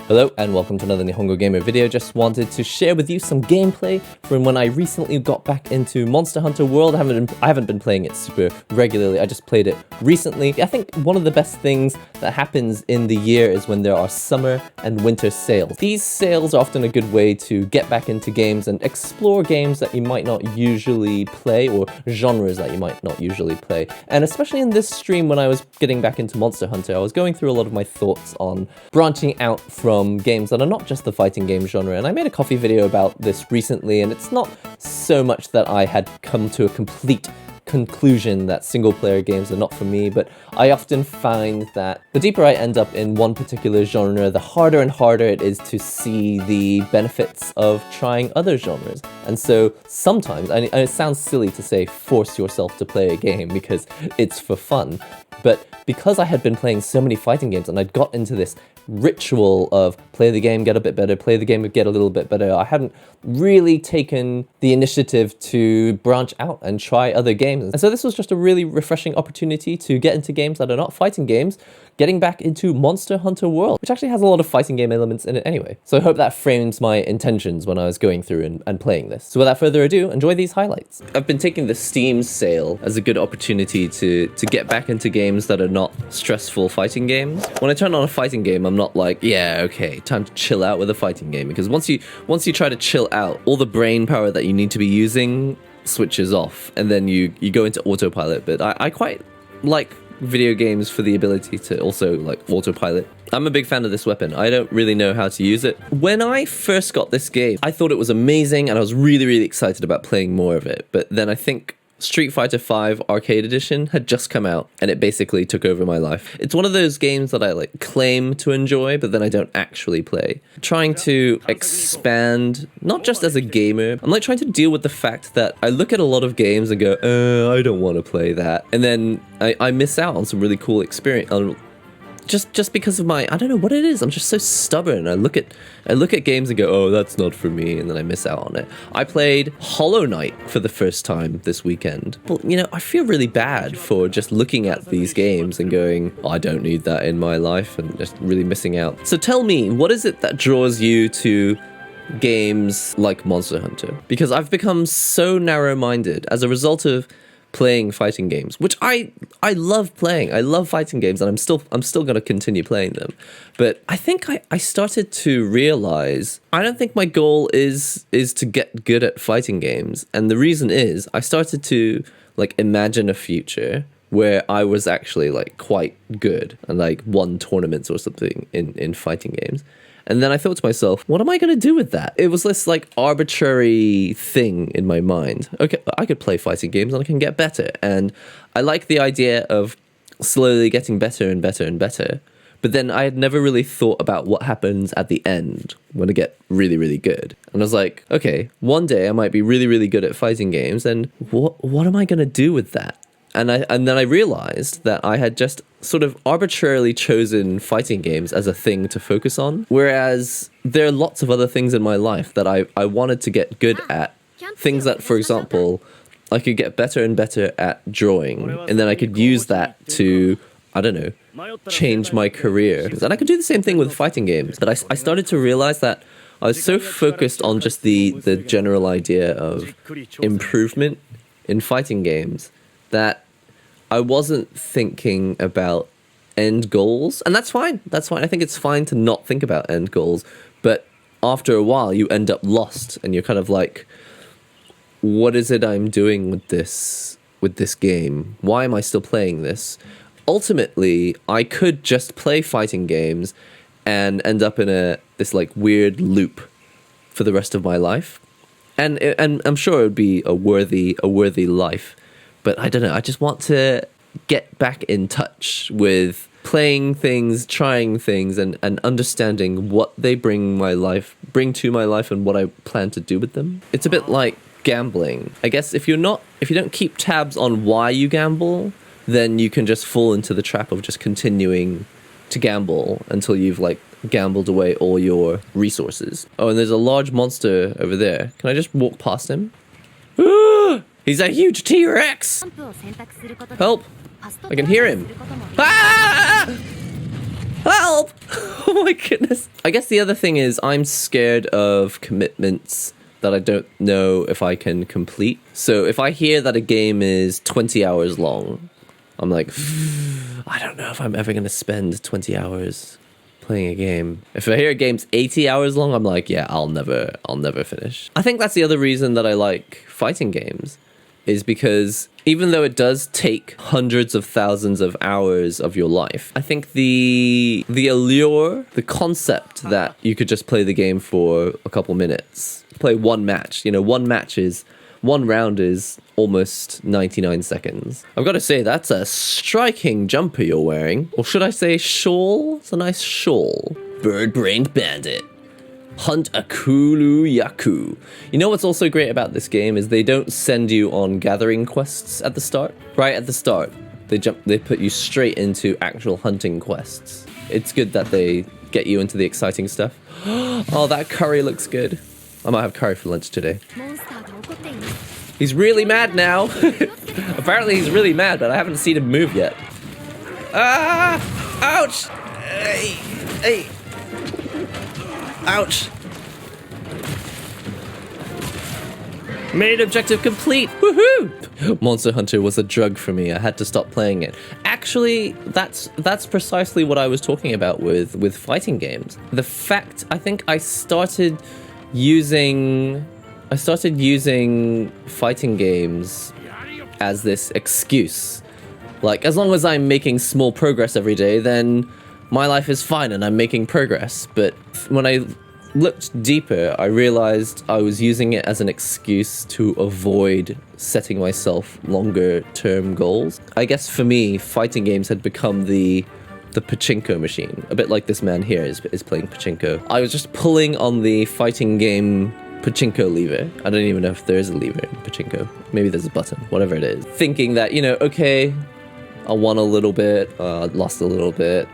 Hello and welcome to another NihongoGamer video. Just wanted to share with you some gameplay from when I recently got back into Monster Hunter World. I haven't been playing it super regularly. I just played it recently. I think one of the best things that happens in the year is when there are summer and winter sales. These sales are often a good way to get back into games and explore games that you might not usually play, or genres that you might not usually play. And especially in this stream, when I was getting back into Monster Hunter, I was going through a lot of my thoughts on branching out from games that are not just the fighting game genre. And I made a coffee video about this recently, and it's not so much that I had come to a complete conclusion that single-player games are not for me, but I often find that the deeper I end up in one particular genre, the harder and harder it is to see the benefits of trying other genres. And so sometimes, and it sounds silly to say force yourself to play a game because it's for fun, but because I had been playing so many fighting games and I'd got into this ritual of play the game, get a bit better, play the game, get a little bit better, I hadn't really taken the initiative to branch out and try other games. And so this was just a really refreshing opportunity to get into games that are not fighting games, getting back into Monster Hunter World, which actually has a lot of fighting game elements in it anyway. So I hope that frames my intentions when I was going through and playing this. So without further ado, enjoy these highlights. I've been taking the Steam sale as a good opportunity to get back into games that are not stressful fighting games. When I turn on a fighting game, I'm not like, yeah, okay, time to chill out with a fighting game, because once you try to chill out, all the brain power that you need to be using switches off, and then you go into autopilot. But I quite like video games for the ability to also like autopilot. I'm a big fan of this weapon. I don't really know how to use it. When I first got this game, I thought it was amazing and I was really excited about playing more of it. But then I think Street Fighter V Arcade Edition had just come out and it basically took over my life. It's one of those games that I like claim to enjoy, but then I don't actually play. Trying to expand, not just as a gamer, I'm like trying to deal with the fact that I look at a lot of games and go, I don't want to play that. And then I miss out on some really cool experience. Just because of my, I don't know what it is, I'm just so stubborn. I look at games and go, oh, that's not for me, and then I miss out on it. I played Hollow Knight for the first time this weekend. Well, you know, I feel really bad for just looking at these games and going, oh, I don't need that in my life, and just really missing out. So tell me, what is it that draws you to games like Monster Hunter? Because I've become so narrow-minded as a result of playing fighting games, which I love playing. I love fighting games, and I'm still going to continue playing them. But I think I started to realize I don't think my goal is to get good at fighting games. And the reason is I started to like imagine a future where I was actually like quite good and like won tournaments or something in fighting games. And then I thought to myself, what am I going to do with that? It was this like arbitrary thing in my mind. Okay, I could play fighting games and I can get better. And I like the idea of slowly getting better and better and better. But then I had never really thought about what happens at the end when I get really good. And I was like, okay, one day I might be really good at fighting games. And what am I going to do with that? And then I realized that I had just sort of arbitrarily chosen fighting games as a thing to focus on. Whereas there are lots of other things in my life that I wanted to get good at. Things that, for example, I could get better and better at drawing. And then I could use that to, I don't know, change my career. And I could do the same thing with fighting games. But I started to realize that I was so focused on just the general idea of improvement in fighting games that I wasn't thinking about end goals. And that's fine. That's fine. I think it's fine to not think about end goals. But after a while, you end up lost. And you're kind of like, what is it I'm doing with this game? Why am I still playing this? Ultimately, I could just play fighting games and end up in this like weird loop for the rest of my life. And I'm sure it would be a worthy life. But I don't know, I just want to get back in touch with playing things, trying things, and understanding what they bring to my life and what I plan to do with them. It's a bit like gambling. I guess if you don't keep tabs on why you gamble, then you can just fall into the trap of just continuing to gamble until you've like gambled away all your resources. Oh, and there's a large monster over there. Can I just walk past him? He's a huge T-Rex! Help! I can hear him. Ah! Help! Oh my goodness. I guess the other thing is I'm scared of commitments that I don't know if I can complete. So if I hear that a game is 20 hours long, I'm like, I don't know if I'm ever going to spend 20 hours playing a game. If I hear a game's 80 hours long, I'm like, yeah, I'll never finish. I think that's the other reason that I like fighting games, is because even though it does take hundreds of thousands of hours of your life, I think the allure, the concept that you could just play the game for a couple minutes, play one match, you know, one round is almost 99 seconds. I've got to say, that's a striking jumper you're wearing. Or should I say shawl? It's a nice shawl. Bird-brained bandit. Hunt a Kulu Yaku. You know what's also great about this game is they don't send you on gathering quests at the start. Right at the start, they put you straight into actual hunting quests. It's good that they get you into the exciting stuff. Oh, that curry looks good. I might have curry for lunch today. He's really mad now. Apparently he's really mad, but I haven't seen him move yet. Ah! Ouch! Hey! Ouch! Main objective complete! Woohoo! Monster Hunter was a drug for me. I had to stop playing it. Actually, that's precisely what I was talking about with fighting games. The fact, I think I started using fighting games as this excuse. Like, as long as I'm making small progress every day, then my life is fine and I'm making progress. But when I looked deeper, I realized I was using it as an excuse to avoid setting myself longer term goals. I guess for me, fighting games had become the pachinko machine. A bit like this man here is playing pachinko. I was just pulling on the fighting game pachinko lever. I don't even know if there is a lever in pachinko. Maybe there's a button, whatever it is. Thinking that, you know, okay, I won a little bit, I lost a little bit.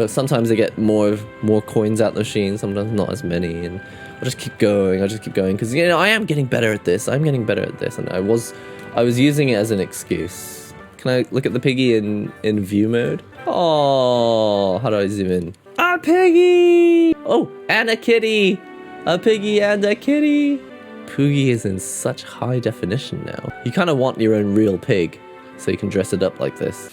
Sometimes I get more coins out the machine, sometimes not as many, and I'll just keep going, because, you know, I am getting better at this, and I was using it as an excuse. Can I look at the piggy in view mode? Oh, how do I zoom in? A piggy! Oh, and a kitty! A piggy and a kitty! Poogie is in such high definition now. You kind of want your own real pig, so you can dress it up like this.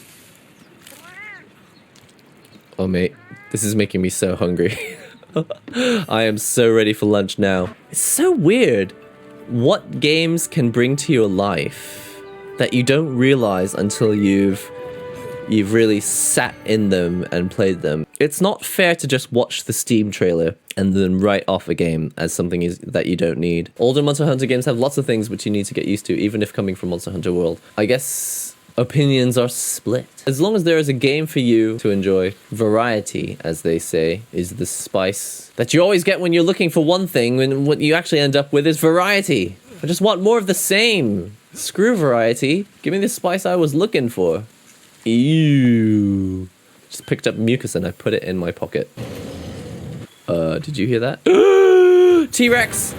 Oh mate, this is making me so hungry. I am so ready for lunch now. It's so weird what games can bring to your life that you don't realize until you've really sat in them and played them. It's not fair to just watch the Steam trailer and then write off a game as something that you don't need. Older Monster Hunter games have lots of things which you need to get used to, even if coming from Monster Hunter World. I guess opinions are split. As long as there is a game for you to enjoy, variety, as they say, is the spice that you always get when you're looking for one thing, when what you actually end up with is variety. I just want more of the same. Screw variety. Give me the spice I was looking for. Ew. Just picked up mucus and I put it in my pocket. Did you hear that? T-Rex!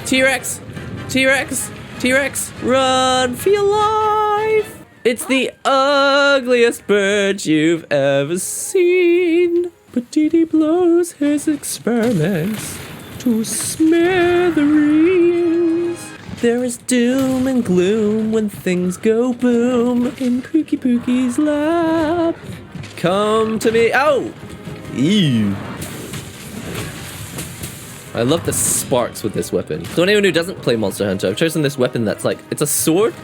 T-Rex! T-Rex! T-Rex! Run for your life! It's the ugliest bird you've ever seen. But Dee blows his experiments to smithereens. There is doom and gloom when things go boom in Pookie Pookie's lab. Come to me. Oh! Ew. I love the sparks with this weapon. So anyone who doesn't play Monster Hunter, I've chosen this weapon that's like, it's a sword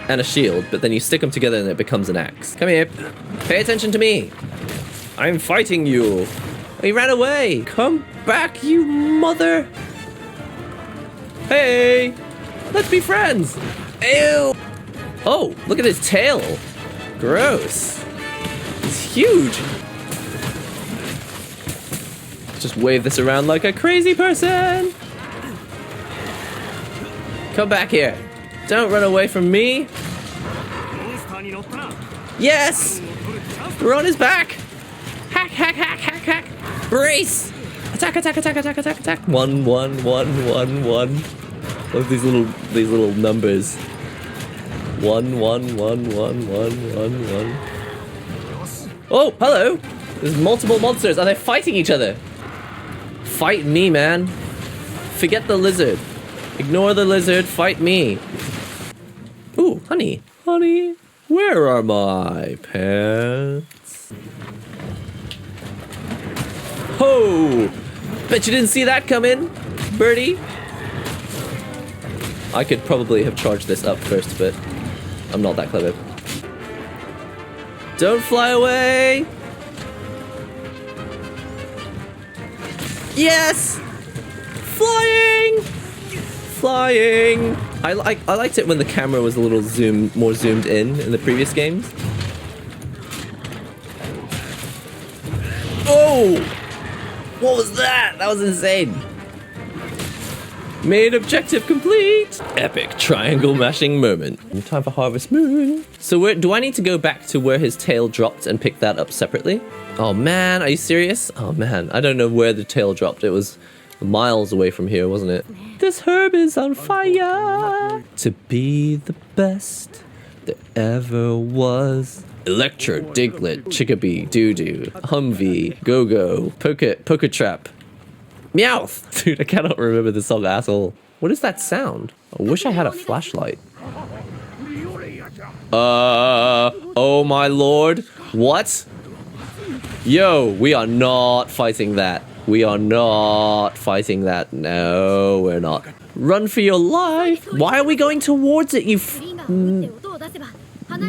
and a shield, but then you stick them together and it becomes an axe. Come here. Pay attention to me. I'm fighting you. He ran away. Come back, you mother. Hey. Let's be friends. Ew. Oh, look at his tail. Gross. It's huge. Just wave this around like a crazy person. Come back here. Don't run away from me. Yes. We're on his back. Hack, hack, hack, hack, hack. Brace. Attack, attack, attack, attack, attack, attack. 1, 1, 1, 1, 1. Love these little numbers. 1, 1, 1, 1, 1, 1, 1. Oh, hello. There's multiple monsters. Are they fighting each other? Fight me, man. Forget the lizard. Ignore the lizard. Fight me. Ooh, honey. Honey, where are my pants? Ho! Bet you didn't see that coming, birdie. I could probably have charged this up first, but I'm not that clever. Don't fly away! Yes! Flying! Flying! I liked it when the camera was a little more zoomed in the previous games. Oh! What was that? That was insane. Main objective complete! Epic triangle mashing moment. Time for Harvest Moon. So do I need to go back to where his tail dropped and pick that up separately? Oh man, are you serious? Oh man, I don't know where the tail dropped. It was miles away from here, wasn't it? This herb is on fire! To be the best there ever was. Electro, Diglett, Chickabee, Doodoo, Humvee, Go-Go, Poker Trap, Meowth! Dude, I cannot remember the song at all. What is that sound? I wish I had a flashlight. Oh my lord. What? Yo, we are not fighting that. We are not fighting that. No, we're not. Run for your life. Why are we going towards it, you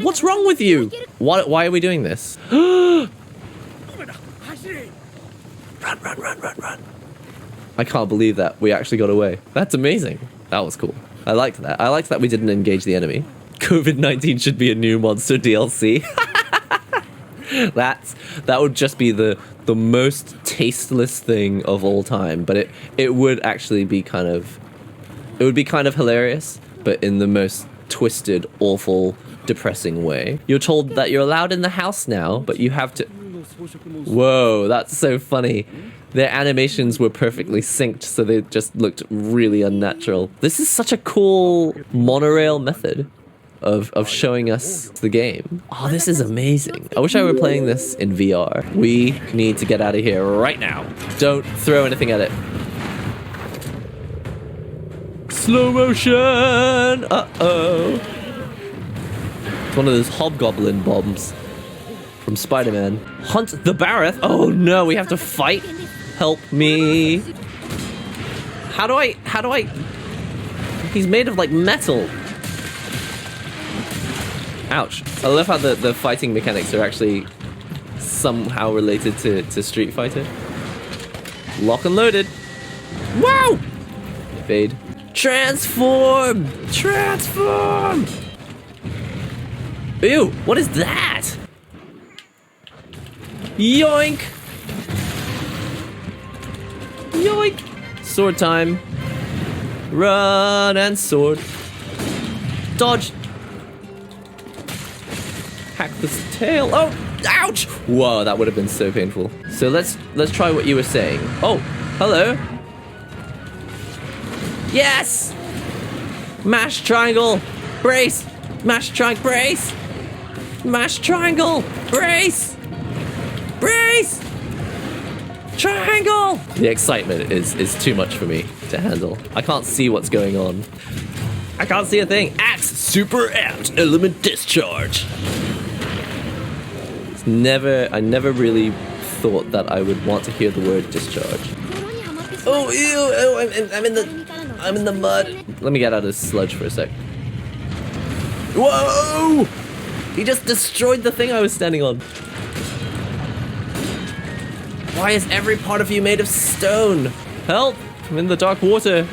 What's wrong with you? Why are we doing this? Run. I can't believe that we actually got away. That's amazing. That was cool. I liked that. I liked that we didn't engage the enemy. COVID-19 should be a new monster DLC. That would just be the most tasteless thing of all time, but it would actually be kind of hilarious, but in the most twisted, awful, depressing way. You're told that you're allowed in the house now, but you have to... Whoa, that's so funny. Their animations were perfectly synced, so they just looked really unnatural. This is such a cool monorail method of showing us the game. Oh, this is amazing. I wish I were playing this in VR. We need to get out of here right now. Don't throw anything at it. Slow motion! Uh-oh. It's one of those hobgoblin bombs from Spider-Man. Hunt the Barrett? Oh no, we have to fight? Help me. How do I... He's made of like metal. Ouch. I love how the fighting mechanics are actually somehow related to Street Fighter. Lock and loaded. Wow! Fade. Transform! Transform! Ew, what is that? Yoink! Yoink! Sword time. Run and sword. Dodge. Hack this tail. Oh, ouch! Whoa, that would have been so painful. So let's try what you were saying. Oh, hello. Yes! Mash triangle. Brace. Mash triangle. Brace. Mash triangle. Brace. Brace. Triangle. The excitement is too much for me to handle. I can't see what's going on. I can't see a thing. Axe. Super apt. Element discharge. I never really thought that I would want to hear the word discharge. Oh, ew, I'm in the mud. Let me get out of this sludge for a sec. Whoa! He just destroyed the thing I was standing on. Why is every part of you made of stone? Help! I'm in the dark water.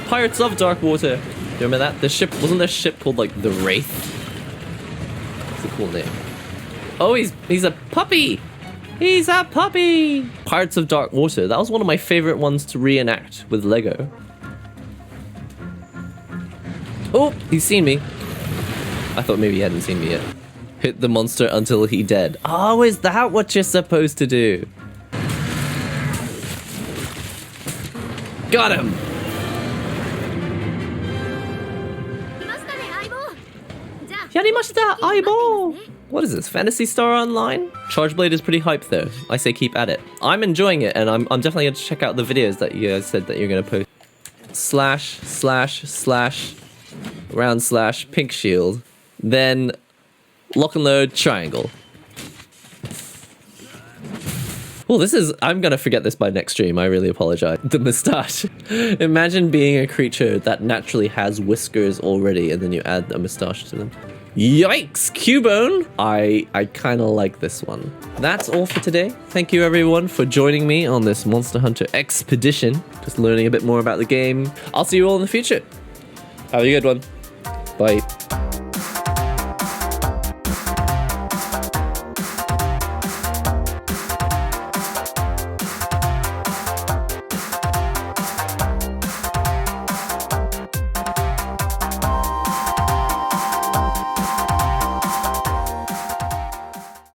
Pirates of Dark Water. Do you remember that? The ship, wasn't there a ship called like the Wraith? It's a cool name. Oh, he's a puppy! He's a puppy! Pirates of Dark Water. That was one of my favorite ones to reenact with Lego. Oh, he's seen me. I thought maybe he hadn't seen me yet. Hit the monster until he dead. Oh, is that what you're supposed to do? Got him! Yarimashita, aibo! What is this? Phantasy Star Online? Chargeblade is pretty hype though. I say keep at it. I'm enjoying it, and I'm definitely going to check out the videos that you guys said that you're going to post. Slash, slash, slash, round slash, pink shield. Then lock and load, triangle. Well, this is... I'm going to forget this by next stream. I really apologize. The moustache. Imagine being a creature that naturally has whiskers already, and then you add a moustache to them. Yikes, Cubone! I kind of like this one. That's all for today. Thank you everyone for joining me on this Monster Hunter expedition. Just learning a bit more about the game. I'll see you all in the future. Have a good one. Bye.